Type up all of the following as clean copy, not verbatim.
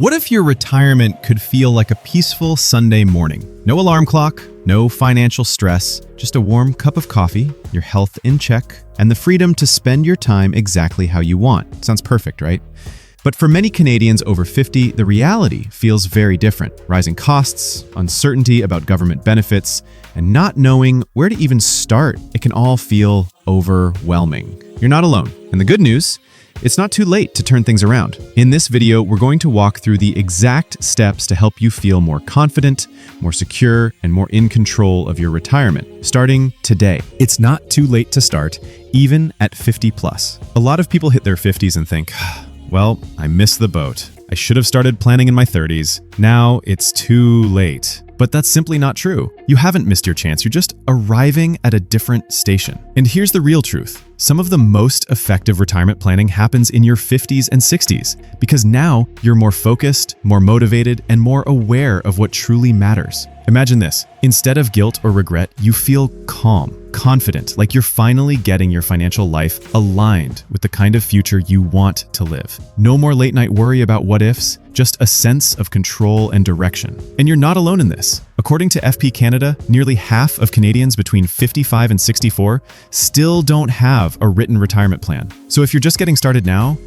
What if your retirement could feel like a peaceful Sunday morning? No alarm clock, no financial stress, just a warm cup of coffee, your health in check, and the freedom to spend your time exactly how you want. Sounds perfect, right? But for many Canadians over 50, the reality feels very different. Rising costs, uncertainty about government benefits, and not knowing where to even start. It can all feel overwhelming. You're not alone. And the good news, it's not too late to turn things around. In this video, we're going to walk through the exact steps to help you feel more confident, more secure, and more in control of your retirement, starting today. It's not too late to start, even at 50 plus. A lot of people hit their 50s and think, well, I missed the boat. I should have started planning in my 30s. Now it's too late. But that's simply not true. You haven't missed your chance. You're just arriving at a different station. And here's the real truth. Some of the most effective retirement planning happens in your 50s and 60s because now you're more focused, more motivated, and more aware of what truly matters. Imagine this. Instead of guilt or regret, you feel calm, confident, like you're finally getting your financial life aligned with the kind of future you want to live. No more late night worry about what ifs, just a sense of control and direction. And you're not alone in this. According to FP Canada, nearly half of Canadians between 55 and 64 still don't have a written retirement plan. So if you're just getting started now,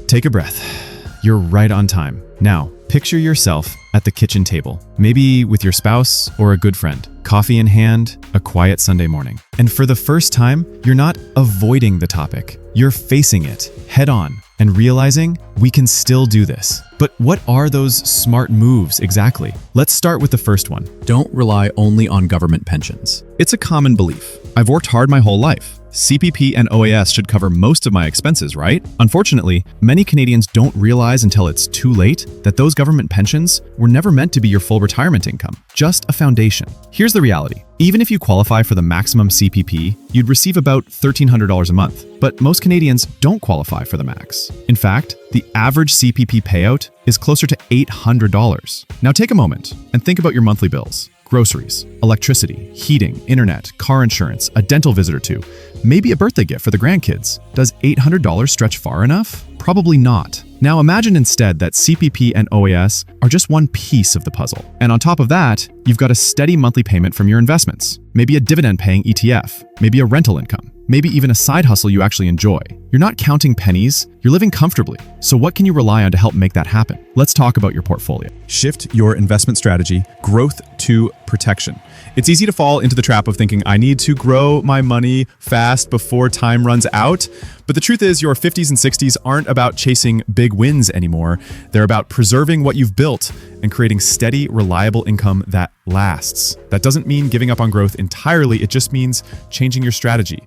take a breath. You're right on time. Now, picture yourself at the kitchen table, maybe with your spouse or a good friend, coffee in hand, a quiet Sunday morning. And for the first time, you're not avoiding the topic. You're facing it head on and realizing we can still do this. But what are those smart moves exactly? Let's start with the first one. Don't rely only on government pensions. It's a common belief. I've worked hard my whole life. CPP and OAS should cover most of my expenses, right? Unfortunately, many Canadians don't realize until it's too late that those government pensions were never meant to be your full retirement income, just a foundation. Here's the reality. Even if you qualify for the maximum CPP, you'd receive about $1,300 a month. But most Canadians don't qualify for the max. In fact, the average CPP payout is closer to $800. Now take a moment and think about your monthly bills. Groceries, electricity, heating, internet, car insurance, a dental visit or two, maybe a birthday gift for the grandkids. Does $800 stretch far enough? Probably not. Now imagine instead that CPP and OAS are just one piece of the puzzle. And on top of that, you've got a steady monthly payment from your investments, maybe a dividend-paying ETF, maybe a rental income, maybe even a side hustle you actually enjoy. You're not counting pennies, you're living comfortably. So what can you rely on to help make that happen? Let's talk about your portfolio. Shift your investment strategy, growth to protection. It's easy to fall into the trap of thinking, I need to grow my money fast before time runs out. But the truth is, your 50s and 60s aren't about chasing big wins anymore. They're about preserving what you've built and creating steady, reliable income that lasts. That doesn't mean giving up on growth entirely. It just means changing your strategy.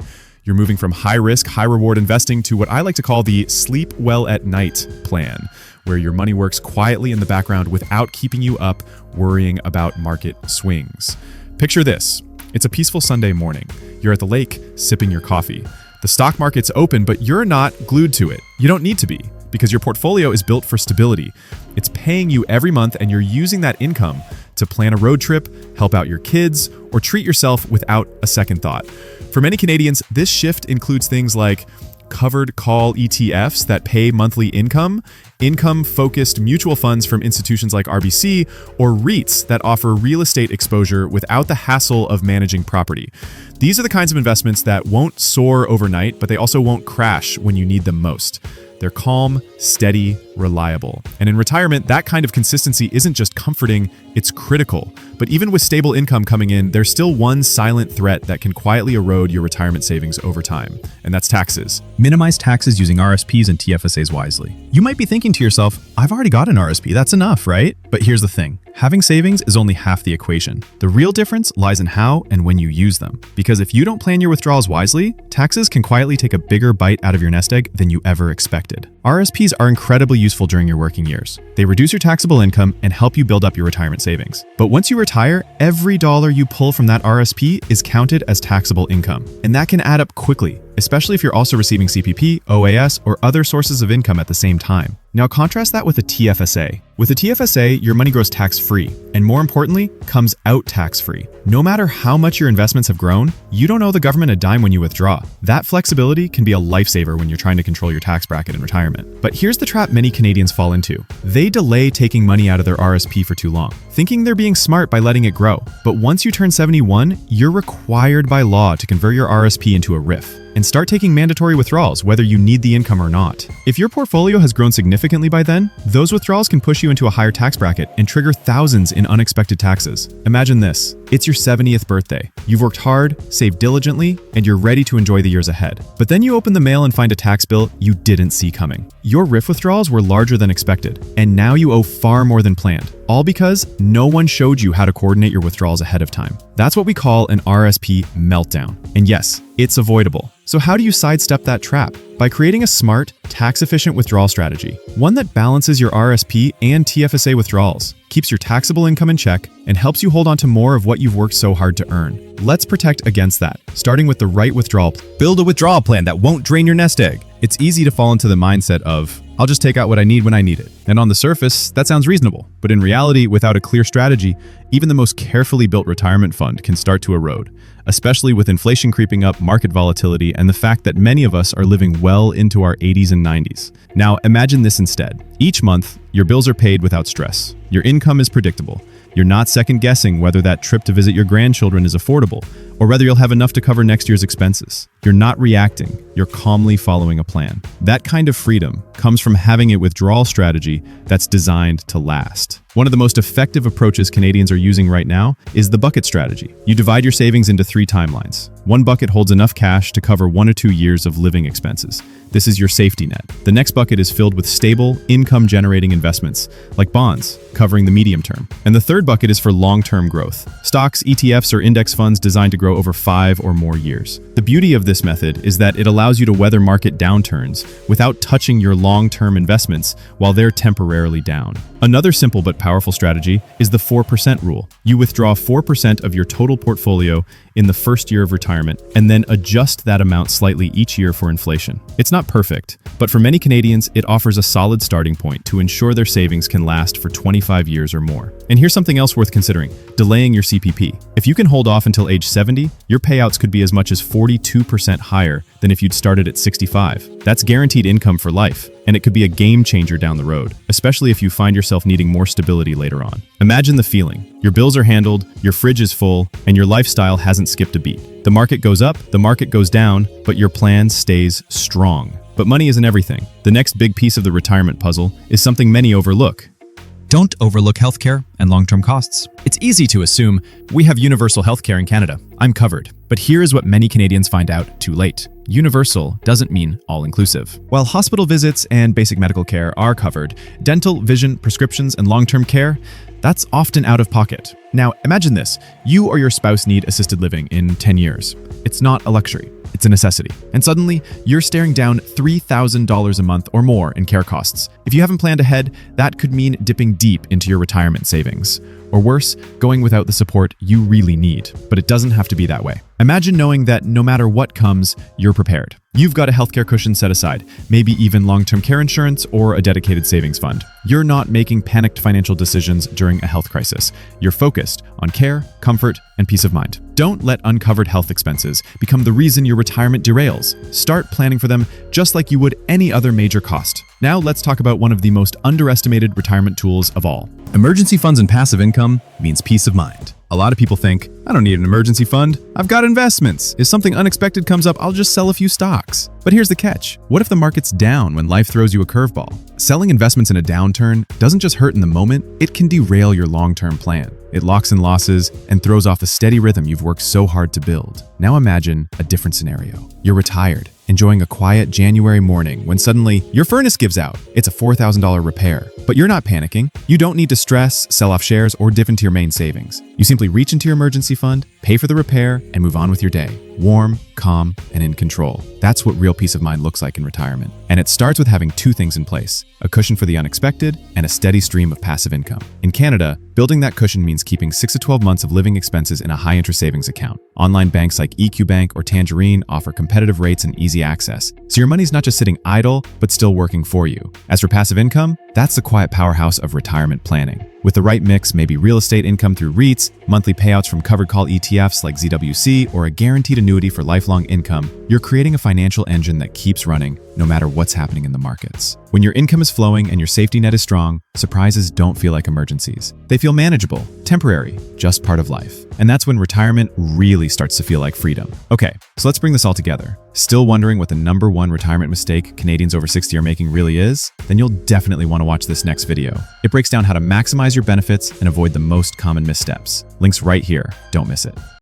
You're moving from high-risk, high-reward investing to what I like to call the sleep well at night plan, where your money works quietly in the background without keeping you up worrying about market swings. Picture this. It's a peaceful Sunday morning. You're at the lake, sipping your coffee. The stock market's open, but you're not glued to it. You don't need to be, because your portfolio is built for stability. It's paying you every month, and you're using that income to plan a road trip, help out your kids, or treat yourself without a second thought. For many Canadians, this shift includes things like covered call ETFs that pay monthly income-focused mutual funds from institutions like RBC, or REITs that offer real estate exposure without the hassle of managing property. These are the kinds of investments that won't soar overnight, but they also won't crash when you need them most. They're calm, steady, reliable. And in retirement, that kind of consistency isn't just comforting, it's critical. But even with stable income coming in, there's still one silent threat that can quietly erode your retirement savings over time, and that's taxes. Minimize taxes using RSPs and TFSAs wisely. You might be thinking to yourself, I've already got an RSP, that's enough, right? But here's the thing. Having savings is only half the equation. The real difference lies in how and when you use them. Because if you don't plan your withdrawals wisely, taxes can quietly take a bigger bite out of your nest egg than you ever expected. RSPs are incredibly useful during your working years. They reduce your taxable income and help you build up your retirement savings. But once you retire, every dollar you pull from that RSP is counted as taxable income. And that can add up quickly, especially if you're also receiving CPP, OAS, or other sources of income at the same time. Now contrast that with a TFSA. With a TFSA, your money grows tax-free. and more importantly, comes out tax-free. No matter how much your investments have grown, you don't owe the government a dime when you withdraw. That flexibility can be a lifesaver when you're trying to control your tax bracket in retirement. But here's the trap many Canadians fall into. They delay taking money out of their RSP for too long, thinking they're being smart by letting it grow. But once you turn 71, you're required by law to convert your RSP into a RIF and start taking mandatory withdrawals whether you need the income or not. If your portfolio has grown significantly by then, those withdrawals can push you into a higher tax bracket and trigger thousands in unexpected taxes. Imagine this. It's your 70th birthday. You've worked hard, saved diligently, and you're ready to enjoy the years ahead. But then you open the mail and find a tax bill you didn't see coming. Your RIF withdrawals were larger than expected, and now you owe far more than planned, all because no one showed you how to coordinate your withdrawals ahead of time. That's what we call an RSP meltdown. And yes, it's avoidable. So how do you sidestep that trap? By creating a smart, tax-efficient withdrawal strategy, one that balances your RSP and TFSA withdrawals, keeps your taxable income in check, and helps you hold on to more of what you've worked so hard to earn. Let's protect against that, starting with the right withdrawal. Build a withdrawal plan that won't drain your nest egg. It's easy to fall into the mindset of, I'll just take out what I need when I need it. And on the surface, that sounds reasonable. But in reality, without a clear strategy, even the most carefully built retirement fund can start to erode, especially with inflation creeping up, market volatility, and the fact that many of us are living well into our 80s and 90s. Now, imagine this instead. Each month, your bills are paid without stress. Your income is predictable. You're not second-guessing whether that trip to visit your grandchildren is affordable, or whether you'll have enough to cover next year's expenses. You're not reacting, you're calmly following a plan. That kind of freedom comes from having a withdrawal strategy that's designed to last. One of the most effective approaches Canadians are using right now is the bucket strategy. You divide your savings into 3 timelines. One bucket holds enough cash to cover 1 or 2 years of living expenses. This is your safety net. The next bucket is filled with stable, income-generating investments, like bonds, covering the medium term. And the third bucket is for long-term growth. Stocks, ETFs, or index funds designed to grow over 5 or more years. The beauty of this method is that it allows you to weather market downturns without touching your long-term investments while they're temporarily down. Another simple but powerful strategy is the 4% rule. You withdraw 4% of your total portfolio in the first year of retirement and then adjust that amount slightly each year for inflation. It's not perfect, but for many Canadians, it offers a solid starting point to ensure their savings can last for 25 years or more. And here's something else worth considering: delaying your CPP. If you can hold off until age 70, your payouts could be as much as 42% higher than if you'd started at 65. That's guaranteed income for life, and it could be a game changer down the road, especially if you find yourself needing more stability later on. Imagine the feeling. Your bills are handled, your fridge is full, and your lifestyle hasn't skipped a beat. The market goes up, the market goes down, but your plan stays strong. But money isn't everything. The next big piece of the retirement puzzle is something many overlook. Don't overlook healthcare and long-term costs. It's easy to assume we have universal healthcare in Canada. I'm covered. But here is what many Canadians find out too late. Universal doesn't mean all-inclusive. While hospital visits and basic medical care are covered, dental, vision, prescriptions, and long-term care, that's often out of pocket. Now, imagine this. You or your spouse need assisted living in 10 years. It's not a luxury. It's a necessity. And suddenly, you're staring down $3,000 a month or more in care costs. If you haven't planned ahead, that could mean dipping deep into your retirement savings. Or worse, going without the support you really need. But it doesn't have to be that way. Imagine knowing that no matter what comes, you're prepared. You've got a healthcare cushion set aside, maybe even long-term care insurance or a dedicated savings fund. You're not making panicked financial decisions during a health crisis. You're focused on care, comfort, and peace of mind. Don't let uncovered health expenses become the reason your retirement derails. Start planning for them just like you would any other major cost. Now let's talk about one of the most underestimated retirement tools of all. Emergency funds and passive income means peace of mind. A lot of people think, I don't need an emergency fund. I've got investments. If something unexpected comes up, I'll just sell a few stocks. But here's the catch. What if the market's down when life throws you a curveball? Selling investments in a downturn doesn't just hurt in the moment, it can derail your long-term plan. It locks in losses and throws off the steady rhythm you've worked so hard to build. Now imagine a different scenario. You're retired, enjoying a quiet January morning when suddenly your furnace gives out. It's a $4,000 repair. But you're not panicking. You don't need to stress, sell off shares, or dip into your main savings. You simply reach into your emergency fund, pay for the repair, and move on with your day. warm, calm, and in control. That's what real peace of mind looks like in retirement. And it starts with having two things in place: a cushion for the unexpected and a steady stream of passive income. In Canada, building that cushion means keeping 6 to 12 months of living expenses in a high-interest savings account. Online banks like EQ Bank or Tangerine offer competitive rates and easy access, so your money's not just sitting idle, but still working for you. As for passive income, that's the quiet powerhouse of retirement planning. With the right mix, maybe real estate income through REITs, monthly payouts from covered call ETFs like ZWC, or a guaranteed annuity for lifelong income, you're creating a financial engine that keeps running no matter what's happening in the markets. When your income is flowing and your safety net is strong, surprises don't feel like emergencies. They feel manageable, temporary, just part of life. And that's when retirement really starts to feel like freedom. Okay, so let's bring this all together. Still wondering what the #1 retirement mistake Canadians over 60 are making really is? Then you'll definitely want to watch this next video. It breaks down how to maximize your benefits and avoid the most common missteps. Links right here. Don't miss it.